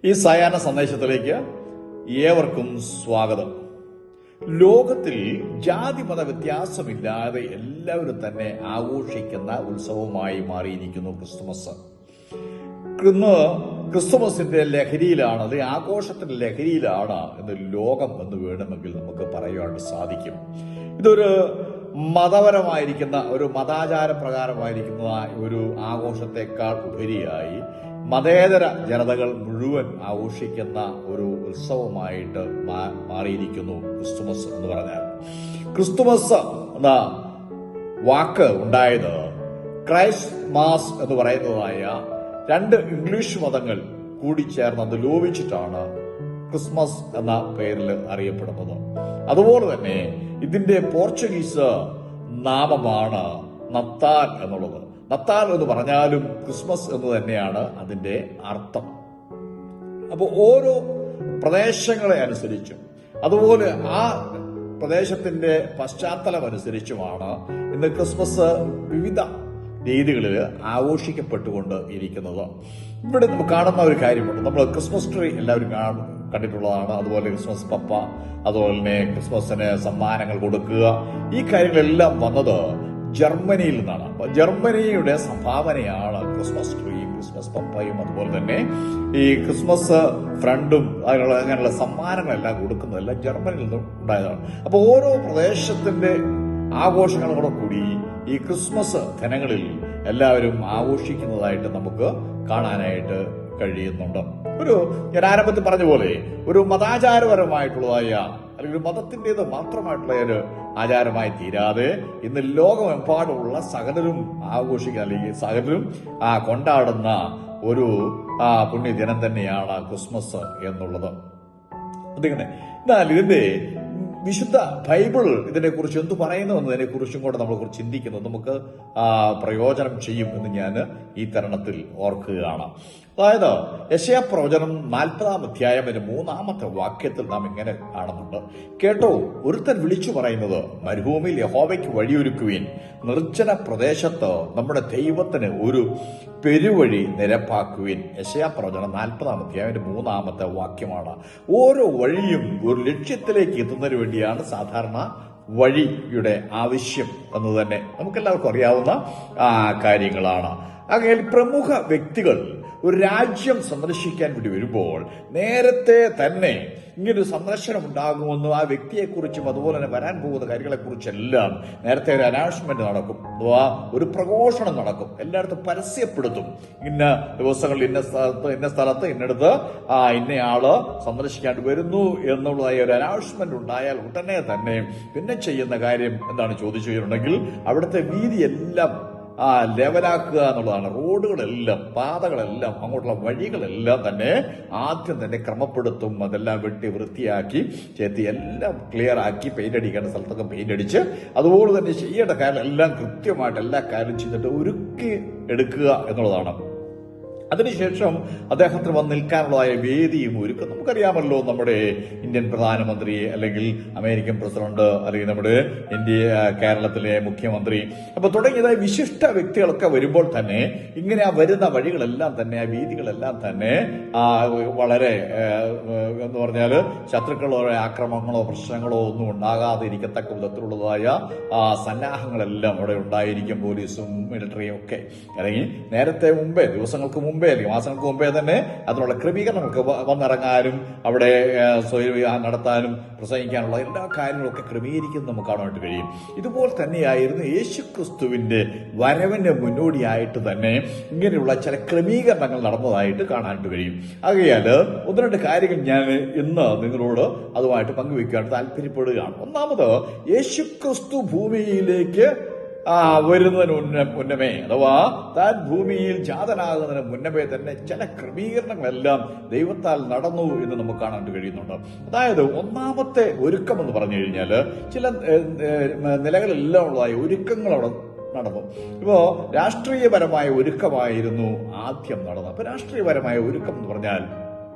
ഈ സായാഹ്ന സന്ദേശത്തിലേക്ക് ഏവർക്കും സ്വാഗതം. ലോകത്തിൽ ജാതി മത വ്യത്യാസമില്ലാതെ എല്ലാവരും തന്നെ ആഘോഷിക്കുന്ന ഉത്സവമായി മാറിയിരിക്കുന്നു ക്രിസ്തുമസ്. ഇന്ന് ക്രിസ്തുമസിന്റെ ലഹരിയിലാണ്, അല്ലെങ്കിൽ ആഘോഷത്തിന്റെ ലഹരിയിലാണ് ഇന്ന് ലോകം എന്ന് വേണമെങ്കിൽ നമുക്ക് പറയാൻ സാധിക്കും. ഇതൊരു മതപരമായിരിക്കുന്ന, ഒരു മതാചാര പ്രകാരമായിരിക്കുന്ന ഒരു ആഘോഷത്തെക്കാൾ ഉപരിയായി മതേതര ജനതകൾ മുഴുവൻ ആഘോഷിക്കുന്ന ഒരു ഉത്സവമായിട്ട് മാറിയിരിക്കുന്നു ക്രിസ്തുമസ് എന്ന് പറഞ്ഞാൽ. ക്രിസ്തുമസ് എന്ന വാക്ക് ഉണ്ടായത് ക്രൈസ്റ്റ് മാസ് എന്ന് പറയുന്നതായ രണ്ട് ഇംഗ്ലീഷ് മതങ്ങൾ കൂടിച്ചേർന്ന് അത് ലോപിച്ചിട്ടാണ് ക്രിസ്മസ് എന്ന പേരിൽ അറിയപ്പെടുന്നത്. അതുപോലെ തന്നെ ഇതിന്റെ പോർച്ചുഗീസ് നാമമാണ് നത്താൽ എന്നുള്ളത്. നത്താൽ എന്ന് പറഞ്ഞാലും ക്രിസ്മസ് എന്ന് തന്നെയാണ് അതിന്റെ അർത്ഥം. അപ്പോൾ ഓരോ പ്രദേശങ്ങളെ അനുസരിച്ചും അതുപോലെ ആ പ്രദേശത്തിന്റെ പശ്ചാത്തലം അനുസരിച്ചുമാണ് ഇന്ന് ക്രിസ്മസ് വിവിധ രീതികളിൽ ആഘോഷിക്കപ്പെട്ടുകൊണ്ട് ഇരിക്കുന്നത്. ഇവിടെ നമുക്ക് കാണുന്ന ഒരു കാര്യമുണ്ട്. നമ്മൾ ക്രിസ്മസ് ട്രീ എല്ലാവരും കണ്ടിട്ടുള്ളതാണ്. അതുപോലെ ക്രിസ്മസ് പപ്പ, അതുപോലെ തന്നെ ക്രിസ്മസിന് സമ്മാനങ്ങൾ കൊടുക്കുക, ഈ കാര്യങ്ങളെല്ലാം വന്നത് ജർമ്മനിയിൽ നിന്നാണ്. അപ്പൊ ജർമ്മനിയുടെ സംഭാവനയാണ് ക്രിസ്മസ് ട്രീയും ക്രിസ്മസ് പപ്പയും അതുപോലെ തന്നെ ഈ ക്രിസ്മസ് ഫ്രണ്ടും അങ്ങനെയുള്ള സമ്മാനങ്ങളെല്ലാം കൊടുക്കുന്നതെല്ലാം ജർമ്മനിയിൽ നിന്നും ഉണ്ടായതാണ്. അപ്പൊ ഓരോ പ്രദേശത്തിന്റെ ആഘോഷങ്ങളോടെ കൂടി ഈ ക്രിസ്മസ് ദിനങ്ങളിൽ എല്ലാവരും ആഘോഷിക്കുന്നതായിട്ട് നമുക്ക് കാണാനായിട്ട് കഴിയുന്നുണ്ട്. ഞാൻ ആരംഭത്തിൽ പറഞ്ഞ പോലെ ഒരു മതാചാരപരമായിട്ടുള്ളതായ അല്ലെങ്കിൽ ഒരു മതത്തിൻ്റെത് മാത്രമായിട്ടുള്ള ഒരു ആചാരമായി തീരാതെ ഇന്ന് ലോകമെമ്പാടുമുള്ള സകലരും ആഘോഷിക്കുന്ന അല്ലെങ്കിൽ സകലരും കൊണ്ടാടുന്ന ഒരു പുണ്യദിനം തന്നെയാണ് ക്രിസ്മസ് എന്നുള്ളത്. എന്നാൽ ഇതിന്റെ വിശുദ്ധ ബൈബിൾ ഇതിനെക്കുറിച്ച് എന്തു പറയുന്നു എന്നതിനെ കുറിച്ചും കൂടെ നമ്മൾ ചിന്തിക്കുന്നത് നമുക്ക് പ്രയോജനം ചെയ്യും എന്ന് ഞാൻ ഈ തരുണത്തിൽ ഓർക്കുകയാണ്. അതായത് യെശയ്യാ പ്രവചനം 40-ാം അധ്യായം 3-ാമത്തെ വാക്യത്തിൽ നാം ഇങ്ങനെ കാണുന്നുണ്ട്. കേട്ടോ, ഒരുത്തൻ വിളിച്ചു പറയുന്നത്, മരുഭൂമിയിൽ യഹോവയ്ക്ക് വഴിയൊരുക്കുവിൻ, നിർജ്ജന പ്രദേശത്ത് നമ്മുടെ ദൈവത്തിന് ഒരു പെരുവഴി നിരപ്പാക്കുവിൻ. യെശയ്യാ പ്രവചനം 40-ാം അധ്യായം 3-ാമത്തെ വാക്യമാണ്. ഓരോ വഴിയും ഒരു ലക്ഷ്യത്തിലേക്ക് എത്തുന്നതിന് വേണ്ടിയാണ് സാധാരണ വഴിയുടെ ആവശ്യം എന്ന് തന്നെ നമുക്കെല്ലാവർക്കും അറിയാവുന്ന കാര്യങ്ങളാണ്. അങ്ങനെ പ്രമുഖ വ്യക്തികൾ ഒരു രാജ്യം സന്ദർശിക്കാൻ വേണ്ടി വരുമ്പോൾ നേരത്തെ തന്നെ ഇങ്ങനൊരു സന്ദർശനം ഉണ്ടാകുമെന്നും ആ വ്യക്തിയെക്കുറിച്ചും അതുപോലെ തന്നെ വരാൻ പോകുന്ന കാര്യങ്ങളെക്കുറിച്ചെല്ലാം നേരത്തെ ഒരു അനൗൺസ്മെന്റ് നടക്കും, അഥവാ ഒരു പ്രഘോഷണം നടക്കും, എല്ലായിടത്തും പരസ്യപ്പെടുത്തും. ഇന്ന ദിവസങ്ങളിൽ ഇന്ന സ്ഥലത്ത് ഇന്നടത്ത് ഇന്നയാള് സന്ദർശിക്കാൻ വരുന്നു എന്നുള്ളതായ ഒരു അനൗൺസ്മെന്റ് ഉണ്ടായാൽ ഉടനെ തന്നെ പിന്നെ ചെയ്യുന്ന കാര്യം എന്താണ് ചോദിച്ചു കഴിഞ്ഞിട്ടുണ്ടെങ്കിൽ അവിടുത്തെ വീതിയെല്ലാം ലെവലാക്കുക എന്നുള്ളതാണ്. റോഡുകളെല്ലാം, പാതകളെല്ലാം, അങ്ങോട്ടുള്ള വഴികളെല്ലാം തന്നെ ആദ്യം തന്നെ ക്രമപ്പെടുത്തും. അതെല്ലാം വെട്ടി വൃത്തിയാക്കി ചെത്തി എല്ലാം ക്ലിയർ ആക്കി പെയിന്റ് അടിക്കേണ്ട സ്ഥലത്തൊക്കെ പെയിന്റ് അടിച്ച് അതുപോലെ തന്നെ ചെയ്യേണ്ട കാര്യം എല്ലാം കൃത്യമായിട്ട് എല്ലാ കാര്യം ചെയ്തിട്ട് ഒരുക്കി എടുക്കുക എന്നുള്ളതാണ്. അതിനുശേഷം അദ്ദേഹത്തിന് വന്ന് നിൽക്കാനുള്ളതായ വേദിയും ഒരുക്കും. നമുക്കറിയാമല്ലോ, നമ്മുടെ ഇന്ത്യൻ പ്രധാനമന്ത്രി അല്ലെങ്കിൽ അമേരിക്കൻ പ്രസിഡന്റ് അല്ലെങ്കിൽ നമ്മുടെ കേരളത്തിലെ മുഖ്യമന്ത്രി അപ്പൊ തുടങ്ങിയതായ വിശിഷ്ട വ്യക്തികളൊക്കെ വരുമ്പോൾ തന്നെ ഇങ്ങനെ ആ വരുന്ന വഴികളെല്ലാം തന്നെ, ആ വീതികളെല്ലാം തന്നെ വളരെ എന്ന് പറഞ്ഞാൽ ശത്രുക്കളോ ആക്രമണങ്ങളോ പ്രശ്നങ്ങളോ ഒന്നും ഉണ്ടാകാതെ ഇരിക്കത്തക്ക വിധത്തിലുള്ളതായ സന്നാഹങ്ങളെല്ലാം അവിടെ ഉണ്ടായിരിക്കും. പോലീസും മിലിറ്ററിയും ഒക്കെ അല്ലെങ്കിൽ നേരത്തെ മുമ്പേ, ദിവസങ്ങൾക്ക് മുമ്പേ അല്ലെങ്കിൽ മാസങ്ങൾക്ക് മുമ്പേ തന്നെ അതിനുള്ള ക്രമീകരണങ്ങൾക്ക് വന്നിറങ്ങാനും അവിടെ സ്വയം നടത്താനും പ്രസംഗിക്കാനുള്ള എല്ലാ കാര്യങ്ങളൊക്കെ ക്രമീകരിക്കുന്നത് നമുക്ക് കാണാനായിട്ട് കഴിയും. ഇതുപോലെ തന്നെയായിരുന്നു യേശുക്രിസ്തുവിന്റെ വരവിന്റെ മുന്നോടിയായിട്ട് തന്നെ ഇങ്ങനെയുള്ള ചില ക്രമീകരണങ്ങൾ നടന്നതായിട്ട് കാണാനായിട്ട് കഴിയും. ആകയാൽ ഒന്ന് രണ്ട് കാര്യങ്ങൾ ഞാൻ ഇന്ന് നിങ്ങളോട് അതുമായിട്ട് പങ്കുവെക്കാൻ താല്പര്യപ്പെടുകയാണ്. ഒന്നാമത്, യേശുക്രിസ്തു ഭൂമിയിലേക്ക് വരുന്നതിന് മുന്നമേ അഥവാ താൻ ഭൂമിയിൽ ജാതനാകുന്നതിന് മുന്നമേ തന്നെ ചില ക്രമീകരണങ്ങളെല്ലാം ദൈവത്താൽ നടന്നു എന്ന് നമുക്ക് കാണാൻ കഴിയുന്നുണ്ട്. അതായത് ഒന്നാമത്തെ ഒരുക്കം എന്ന് പറഞ്ഞു കഴിഞ്ഞാൽ ചില നിലകളെല്ലാം ഉള്ളതായ ഒരുക്കങ്ങൾ അവിടെ നടന്നു. ഇപ്പോ രാഷ്ട്രീയപരമായ ഒരുക്കമായിരുന്നു ആദ്യം നടന്നത്. അപ്പൊ രാഷ്ട്രീയപരമായ ഒരുക്കം എന്ന് പറഞ്ഞാൽ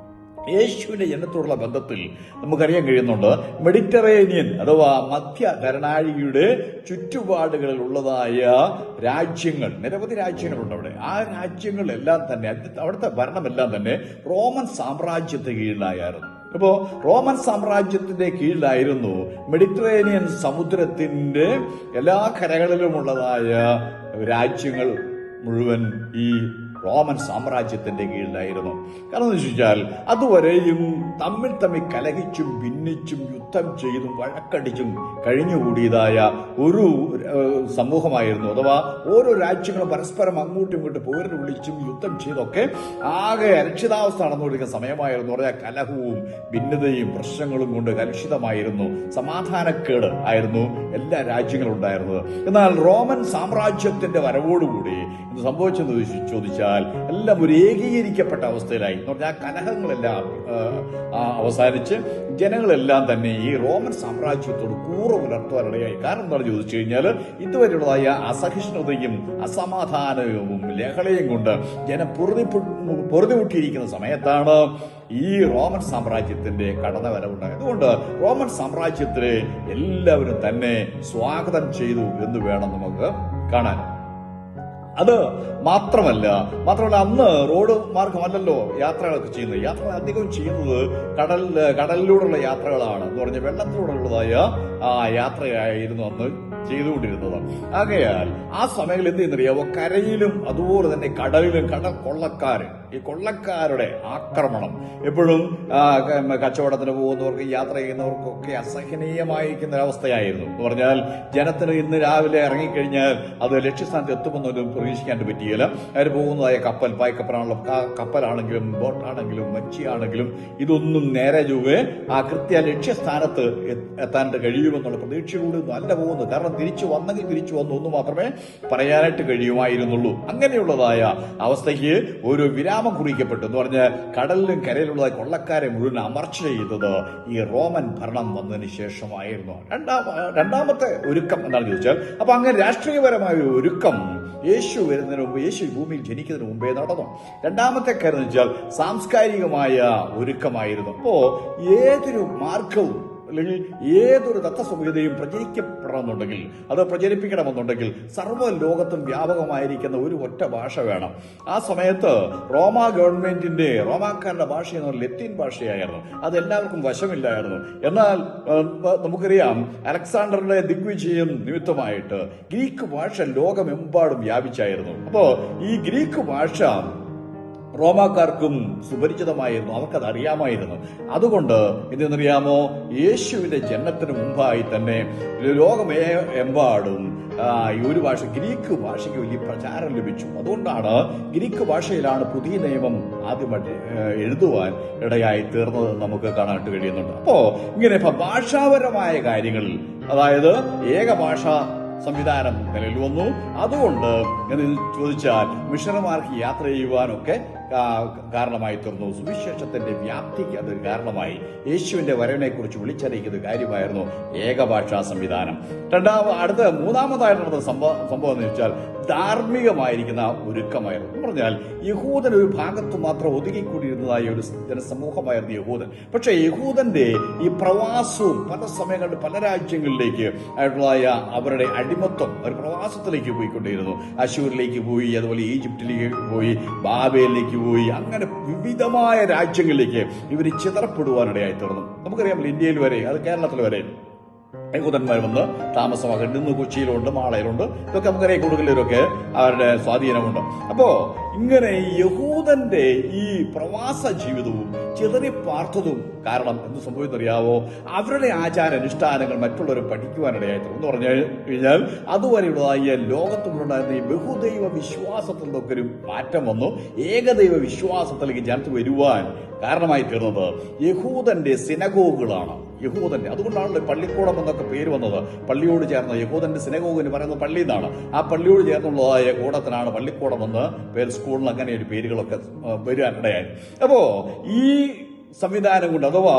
യേശുവിന്റെ ജനത്തോടുള്ള ബന്ധത്തിൽ നമുക്കറിയാൻ കഴിയുന്നുണ്ട്. മെഡിറ്ററേനിയൻ അഥവാ മധ്യ ധരണാഴികയുടെ ചുറ്റുപാടുകളിൽ ഉള്ളതായ രാജ്യങ്ങൾ, നിരവധി രാജ്യങ്ങളുണ്ട് അവിടെ. ആ രാജ്യങ്ങളെല്ലാം തന്നെ അവിടുത്തെ ഭരണമെല്ലാം തന്നെ റോമൻ സാമ്രാജ്യത്തെ കീഴിലായിരുന്നു. ഇപ്പോ റോമൻ സാമ്രാജ്യത്തിന്റെ കീഴിലായിരുന്നു മെഡിറ്ററേനിയൻ സമുദ്രത്തിന്റെ എല്ലാ കരകളിലുമുള്ളതായ രാജ്യങ്ങൾ മുഴുവൻ ഈ റോമൻ സാമ്രാജ്യത്തിന്റെ കീഴിലായിരുന്നു. കാരണം എന്ന് വെച്ചാൽ അതുവരെയും തമ്മിൽ കലഹിച്ചും ഭിന്നിച്ചും യുദ്ധം ചെയ്തും വഴക്കടിച്ചും കഴിഞ്ഞുകൂടിയതായ ഒരു സമൂഹമായിരുന്നു. അഥവാ ഓരോ രാജ്യങ്ങളും പരസ്പരം അങ്ങോട്ടും ഇങ്ങോട്ടും പോരിൽ വിളിച്ചും യുദ്ധം ചെയ്തൊക്കെ ആകെ അരക്ഷിതാവസ്ഥ നടന്നുകൊണ്ടിരിക്കുന്ന സമയമായിരുന്നു. പറഞ്ഞാൽ കലഹവും ഭിന്നതയും പ്രശ്നങ്ങളും കൊണ്ട് കലുഷിതമായിരുന്നു, സമാധാനക്കേട് ആയിരുന്നു എല്ലാ രാജ്യങ്ങളും ഉണ്ടായിരുന്നത്. എന്നാൽ റോമൻ സാമ്രാജ്യത്തിന്റെ വരവോടുകൂടി ഇത് സംഭവിച്ചെന്ന് ചോദിച്ചാൽ എല്ലാം ഒരു ഏകീകരിക്കപ്പെട്ട അവസ്ഥയിലായി. എന്ന് പറഞ്ഞാൽ കലഹങ്ങളെല്ലാം അവസാനിച്ച് ജനങ്ങളെല്ലാം തന്നെ ഈ റോമൻ സാമ്രാജ്യത്തോട് കൂറ് പുലർത്തുവാനിടയായി. കാരണം എന്താണെന്ന് ചോദിച്ചു കഴിഞ്ഞാൽ ഇതുവരെയുള്ളതായ അസഹിഷ്ണുതയും അസമാധാനവും ലഹളയും കൊണ്ട് ജനം പൊറുതിമുട്ടിയിരിക്കുന്ന സമയത്താണ് ഈ റോമൻ സാമ്രാജ്യത്തിന്റെ കടന്നുവരവുണ്ടായത്. അതുകൊണ്ട് റോമൻ സാമ്രാജ്യത്തിലെ എല്ലാവരും തന്നെ സ്വാഗതം ചെയ്തു എന്ന് വേണം നമുക്ക് കാണാൻ. അത് മാത്രമല്ല അന്ന് റോഡ് മാർഗമല്ലല്ലോ യാത്രകളൊക്കെ ചെയ്യുന്നത്. യാത്രകൾ അധികം ചെയ്യുന്നത് കടലിലൂടെയുള്ള യാത്രകളാണ്. എന്ന് പറഞ്ഞാൽ വെള്ളത്തിലൂടെയുള്ളതായ യാത്രയായിരുന്നു അന്ന് ചെയ്തുകൊണ്ടിരുന്നത്. ആകയാൽ ആ സമയങ്ങളിൽ എന്ത് ചെയ്യുന്നറിയാവോ, കരയിലും അതുപോലെ തന്നെ കടലിലും ഈ കൊള്ളക്കാരുടെ ആക്രമണം എപ്പോഴും കച്ചവടത്തിന് പോകുന്നവർക്ക് യാത്ര ചെയ്യുന്നവർക്കൊക്കെ അസഹനീയമായിരിക്കുന്ന ഒരവസ്ഥയായിരുന്നു. എന്ന് പറഞ്ഞാൽ ജനത്തിന് ഇന്ന് രാവിലെ ഇറങ്ങിക്കഴിഞ്ഞാൽ അത് ലക്ഷ്യസ്ഥാനത്ത് എത്തുമെന്നൊന്നും പ്രതീക്ഷിക്കാൻ പറ്റിയില്ല. അവർ പോകുന്നതായ കപ്പലാണെങ്കിലും ബോട്ടാണെങ്കിലും മച്ചിയാണെങ്കിലും ഇതൊന്നും നേരെ ചൊവ്വേ ആ കൃത്യ ലക്ഷ്യസ്ഥാനത്ത് എത്താനായിട്ട് കഴിയുമെന്നുള്ള പ്രതീക്ഷയോടൊന്നും അല്ല പോകുന്നത്. കാരണം തിരിച്ചു വന്നു എന്ന് മാത്രമേ പറയാനായിട്ട് കഴിയുമായിരുന്നുള്ളൂ. അങ്ങനെയുള്ളതായ അവസ്ഥയ്ക്ക് ഒരു വിരാമം കുറിക്കപ്പെട്ടു. എന്ന് പറഞ്ഞാൽ കടലിലും കരയിലുള്ളതായ കൊള്ളക്കാരെ മുഴുവൻ അമർച്ച ചെയ്തത് ഈ റോമൻ ഭരണം വന്നതിന് ശേഷമായിരുന്നു. രണ്ടാമത്തെ ഒരുക്കം എന്താണെന്ന് ചോദിച്ചാൽ, അപ്പൊ അങ്ങനെ രാഷ്ട്രീയപരമായ ഒരു ഒരുക്കം യേശു വരുന്നതിന് മുമ്പ്, യേശു ഭൂമിയിൽ ജനിക്കുന്നതിന് മുമ്പേ നടന്നു. രണ്ടാമത്തെ കാര്യം എന്ന് വെച്ചാൽ സാംസ്കാരികമായ ഒരുക്കമായിരുന്നു. അപ്പോ ഏതൊരു മാർഗവും അല്ലെങ്കിൽ ഏതൊരു തത്വസംഹിതയും പ്രചരിക്കപ്പെടണമെന്നുണ്ടെങ്കിൽ, അത് പ്രചരിപ്പിക്കണമെന്നുണ്ടെങ്കിൽ സർവ്വ ലോകത്തും വ്യാപകമായിരിക്കുന്ന ഒരു ഒറ്റ ഭാഷ വേണം. ആ സമയത്ത് റോമാക്കാരുടെ ഭാഷ എന്ന് പറഞ്ഞാൽ ലത്തീൻ ഭാഷയായിരുന്നു. അത് എല്ലാവർക്കും വശമില്ലായിരുന്നു. എന്നാൽ നമുക്കറിയാം, അലക്സാണ്ടറുടെ ദിഗ്വിജയം നിമിത്തമായിട്ട് ഗ്രീക്ക് ഭാഷ ലോകമെമ്പാടും വ്യാപിച്ചായിരുന്നു. അപ്പോ ഈ ഗ്രീക്ക് ഭാഷ റോമാക്കാർക്കും സുപരിചിതമായിരുന്നു, അവർക്കത് അറിയാമായിരുന്നു. അതുകൊണ്ട് എന്തെന്നറിയാമോ, യേശുവിന്റെ ജനനത്തിന് മുമ്പായി തന്നെ ലോകമെമ്പാടും ഈ ഒരു ഭാഷ, ഗ്രീക്ക് ഭാഷയ്ക്ക് വലിയ പ്രചാരം ലഭിച്ചു. അതുകൊണ്ടാണ് ഗ്രീക്ക് ഭാഷയിലാണ് പുതിയ നിയമം ആദ്യമായിട്ട് എഴുതുവാൻ ഇടയായി തീർന്നത് നമുക്ക് കാണാനായിട്ട് കഴിയുന്നുണ്ട്. അപ്പോ ഇങ്ങനെ ഭാഷാപരമായ കാര്യങ്ങളിൽ, അതായത് ഏകഭാഷ സംവിധാനം നിലവിൽ വന്നു. അതുകൊണ്ട് എന്ന് ചോദിച്ചാൽ മിഷണറിമാർക്ക് യാത്ര ചെയ്യുവാനൊക്കെ കാരണമായി തീർന്നു. സുവിശേഷത്തിന്റെ വ്യാപ്തിക്ക് അതൊരു കാരണമായി. യേശുവിന്റെ വരവിനെ കുറിച്ച് വിളിച്ചറിയിക്കുന്ന കാര്യമായിരുന്നു ഏകഭാഷാ സംവിധാനം. മൂന്നാമതായിട്ടുള്ള സംഭവം എന്ന് വെച്ചാൽ ധാർമ്മികമായിരിക്കുന്ന ഒരുക്കമായിരുന്നു. എന്ന് പറഞ്ഞാൽ യഹൂദൻ ഒരു ഭാഗത്ത് മാത്രം ഒതുങ്ങിക്കൂടിയിരുന്നതായ ഒരു ജനസമൂഹമായിരുന്നു യഹൂദൻ. പക്ഷെ യഹൂദന്റെ ഈ പ്രവാസവും പല സമയങ്ങളിൽ പല രാജ്യങ്ങളിലേക്ക് ആയിട്ടുള്ളതായ അവരുടെ അടിമത്വം ഒരു പ്രവാസത്തിലേക്ക് പോയിക്കൊണ്ടിരുന്നു. അശൂരിലേക്ക് പോയി, അതുപോലെ ഈജിപ്തിലേക്ക് പോയി, ബാബേലിലേക്ക് പോയി, അങ്ങനെ വിവിധമായ രാജ്യങ്ങളിലേക്ക് ഇവർ ചിതറപ്പെടുവാനിടയായി തീർന്നു. നമുക്കറിയാമല്ലോ, ഇന്ത്യയിൽ വരെ, അത് കേരളത്തിൽ വരെ യഹൂദന്മാർ വന്ന് താമസമാക്കുന്നുണ്ട്. ഇന്ന് കൊച്ചിയിലുണ്ട്, മാളയിലുണ്ട്. ഇതൊക്കെ നമുക്കറിയാം, കൊടുക്കലൊക്കെ അവരുടെ സ്വാധീനമുണ്ട്. അപ്പോ ഇങ്ങനെ യഹൂദന്റെ ഈ പ്രവാസ ജീവിതവും ചിതറിപ്പാർത്തതും കാരണം എന്ത് സംഭവിച്ചറിയാവോ, അവരുടെ ആചാരാനുഷ്ഠാനങ്ങൾ മറ്റുള്ളവർ പഠിക്കുവാനിടയായി. എന്ന് പറഞ്ഞു കഴിഞ്ഞാൽ അതുവരെയുള്ളതായ ലോകത്തുണ്ടായിരുന്ന ഈ ബഹുദൈവ വിശ്വാസത്തിൽ നിന്നൊക്കെ ഒരു മാറ്റം വന്നു. ഏകദൈവ വിശ്വാസത്തിലേക്ക് ജനത്ത് വരുവാൻ കാരണമായി തീർന്നത് യഹൂദന്റെ സിനഗോഗുകളാണ്. അതുകൊണ്ടാണല്ലോ പള്ളിക്കൂടം എന്നൊക്കെ പേര് വന്നത്. പള്ളിയോട് ചേർന്ന യഹൂദന്റെ സിനഗോഗിന് പറയുന്നത് പള്ളി എന്നാണ്. ആ പള്ളിയോട് ചേർന്നുള്ളതായ കൂടത്തിനാണ് പള്ളിക്കൂടം എന്ന് പേര്. സ്കൂളിന് അങ്ങനെ ഒരു പേരുകളൊക്കെ വരാനിടയായി. അപ്പോ ഈ സംവിധാനം കൊണ്ട് അഥവാ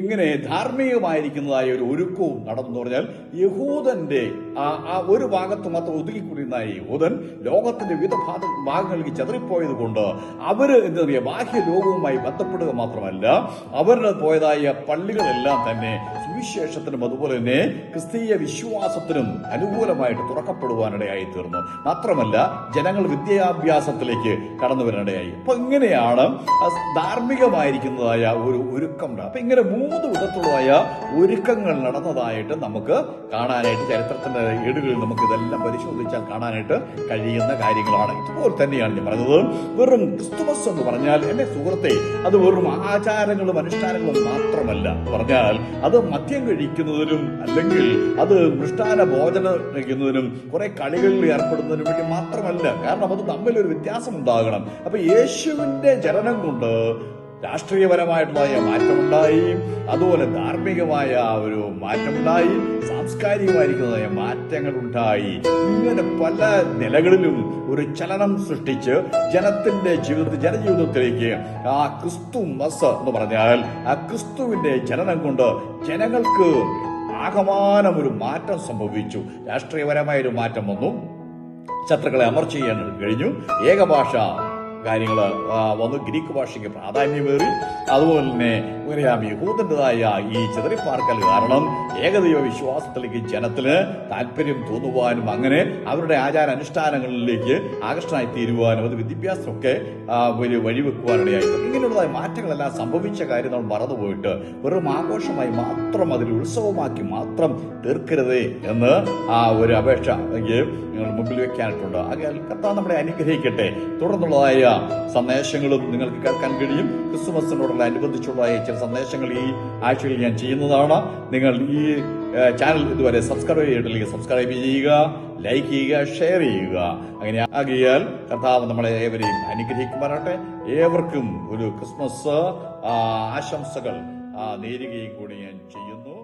ഇങ്ങനെ ധാർമ്മികമായിരിക്കുന്നതായ ഒരു ഒരുക്കവും നടന്നു പറഞ്ഞാൽ യഹൂദന്റെ ആ ഒരു ഭാഗത്ത് മാത്രം ഒതുങ്ങിക്കൂടിയുന്ന യഹൂദൻ ലോകത്തിന്റെ വിവിധ ഭാഗങ്ങളിലേക്ക് ചെതറിപ്പോയത് കൊണ്ട് അവര് എന്താ പറയുക ബാഹ്യ ലോകവുമായി ബന്ധപ്പെടുക മാത്രമല്ല അവരുടെ പോയതായ പള്ളികളെല്ലാം തന്നെ സുവിശേഷത്തിനും അതുപോലെ തന്നെ ക്രിസ്തീയ വിശ്വാസത്തിനും അനുകൂലമായിട്ട് തുറക്കപ്പെടുവാനിടയായി തീർന്നു. മാത്രമല്ല ജനങ്ങൾ വിദ്യാഭ്യാസത്തിലേക്ക് കടന്നു വരാനിടയായി. അപ്പൊ ഇങ്ങനെയാണ് ധാർമ്മികമായിരിക്കുന്നതായ ഒരു ഒരുക്കമുണ്ട്. അപ്പൊ ഇങ്ങനെ 3 വിധത്തിലുള്ളതായ ഒരുക്കങ്ങൾ നടന്നതായിട്ട് നമുക്ക് കാണാനായിട്ട് ചരിത്രത്തിന്റെ ഏടുകളിൽ നമുക്ക് ഇതെല്ലാം പരിശോധിച്ചാൽ കാണാനായിട്ട് കഴിയുന്ന കാര്യങ്ങളാണ്. ഇതുപോലെ തന്നെയാണ് ഞാൻ പറഞ്ഞത്. വെറും ക്രിസ്തുമസ് എന്ന് പറഞ്ഞാൽ എന്റെ സുഹൃത്തെ അത് വെറും ആചാരങ്ങളും അനുഷ്ഠാനങ്ങളും മാത്രമല്ല. പറഞ്ഞാൽ അത് മദ്യം കഴിക്കുന്നതിനും അല്ലെങ്കിൽ അത് മൃഷ്ടാന ഭോജനം കഴിക്കുന്നതിനും കുറെ കളികളിൽ ഏർപ്പെടുന്നതിനും വേണ്ടി മാത്രമല്ല. കാരണം അത് തമ്മിലൊരു വ്യത്യാസം ഉണ്ടാകണം. അപ്പൊ യേശുവിന്റെ ജനനം കൊണ്ട് രാഷ്ട്രീയപരമായിട്ടുള്ള മാറ്റമുണ്ടായി, അതുപോലെ ധാർമ്മികമായ ഒരു മാറ്റമുണ്ടായി, സാംസ്കാരികമായിരിക്കുന്നതായ മാറ്റങ്ങൾ ഉണ്ടായി. ഇങ്ങനെ പല നിലകളിലും ഒരു ചലനം സൃഷ്ടിച്ച് ജനത്തിന്റെ ജനജീവിതത്തിലേക്ക് ആ ക്രിസ്തുമസ് എന്ന് പറഞ്ഞാൽ ആ ക്രിസ്തുവിന്റെ ജനനം കൊണ്ട് ജനങ്ങൾക്ക് ആകമാനം ഒരു മാറ്റം സംഭവിച്ചു. രാഷ്ട്രീയപരമായ ഒരു മാറ്റം വന്നു, ശത്രുക്കളെ അമർച്ച ചെയ്യാൻ കഴിഞ്ഞു, ഏകഭാഷ കാര്യങ്ങൾ വന്നു, ഗ്രീക്ക് ഭാഷയ്ക്ക് പ്രാധാന്യമേറി. അതുപോലെ തന്നെ പറയാം യഹൂദന്റേതായ ഈ ചെതറിപ്പാർക്കൽ കാരണം ഏകദൈവ വിശ്വാസത്തിലേക്ക് ജനത്തിന് താല്പര്യം തോന്നുവാനും അങ്ങനെ അവരുടെ ആചാര അനുഷ്ഠാനങ്ങളിലേക്ക് ആകർഷണമായി തീരുവാനും അത് വിദ്യാഭ്യാസമൊക്കെ വഴിവെക്കുവാനിടയായി. ഇങ്ങനെയുള്ളതായ മാറ്റങ്ങളെല്ലാം സംഭവിച്ച കാര്യം നമ്മൾ മറന്നുപോയിട്ട് വെറും ആഘോഷമായി മാത്രം അതിൽ ഉത്സവമാക്കി മാത്രം തീർക്കരുതേ എന്ന് ഒരു അപേക്ഷ എനിക്ക് നിങ്ങൾ മുമ്പിൽ വെക്കാനായിട്ടുണ്ട്. ആകയാൽ കർത്താവ് നമ്മളെ അനുഗ്രഹിക്കട്ടെ. തുടർന്നുള്ളതായ സന്ദേശങ്ങളും നിങ്ങൾക്ക് കേൾക്കാൻ കഴിയും. ക്രിസ്തുമസിനോടുള്ള അനുബന്ധിച്ചുള്ളതായ ചില സന്ദേശങ്ങൾ ഈ ആഴ്ചയിൽ ഞാൻ ചെയ്യുന്നതാണ്. നിങ്ങൾ ഈ ചാനൽ ഇതുവരെ സബ്സ്ക്രൈബ് ചെയ്തിട്ടില്ലെങ്കിൽ സബ്സ്ക്രൈബ് ചെയ്യുക, ലൈക്ക് ചെയ്യുക, ഷെയർ ചെയ്യുക. അങ്ങനെ ആകിയാൽ കർത്താവ് നമ്മളെ ഏവരെയും അനുഗ്രഹിക്കുമാറാട്ടെ. ഏവർക്കും ഒരു ക്രിസ്മസ് ആശംസകൾ നേരുകയും കൂടി ഞാൻ ചെയ്യുന്നു.